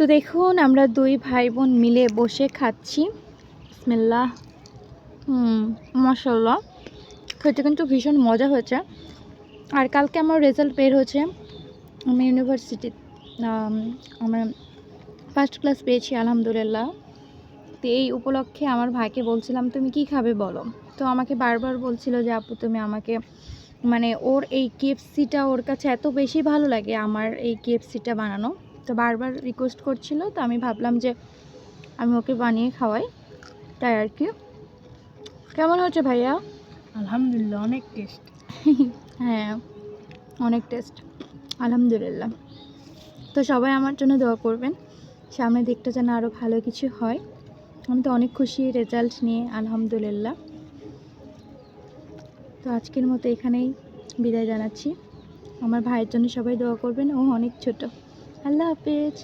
তো দেখুন আমরা দুই ভাই বোন মিলে বসে খাচ্ছি। বিসমিল্লাহ। মাশাআল্লাহ, খেতে কিন্তু ভীষণ মজা হয়েছে। আর কালকে আমার রেজাল্ট বের হয়েছে, আমি ইউনিভার্সিটি আমার ফার্স্ট ক্লাস পেয়েছি আলহামদুলিল্লাহ। তো এই উপলক্ষে আমার ভাইকে বলছিলাম তুমি কি খাবে বলো, তো আমাকে বারবার বলছিল যে আপু তুমি আমাকে মানে ওর এই কেএফসিটা ওর কাছে এত বেশি ভালো লাগে, আমার এই কেএফসিটা বানানো, তো বারবার রিকোয়েস্ট করছিল। তো আমি ভাবলাম যে আমি ওকে বানিয়ে খাওয়াই, তাই আর কি। কেমন হচ্ছে ভাইয়া? আলহামদুলিল্লাহ, অনেক টেস্ট। হ্যাঁ, অনেক টেস্ট আলহামদুলিল্লাহ। তো সবাই আমার জন্য দোয়া করবেন, সামনের দিকটা যেন আরও ভালো কিছু হয়। আমি তো অনেক খুশি রেজাল্ট নিয়ে আলহামদুলিল্লাহ। তো আজকের মতো এখানেই বিদায় জানাচ্ছি। আমার ভাইয়ের জন্য সবাই দোয়া করবেন, ও অনেক ছোট। আল্লাহ হাফেজ।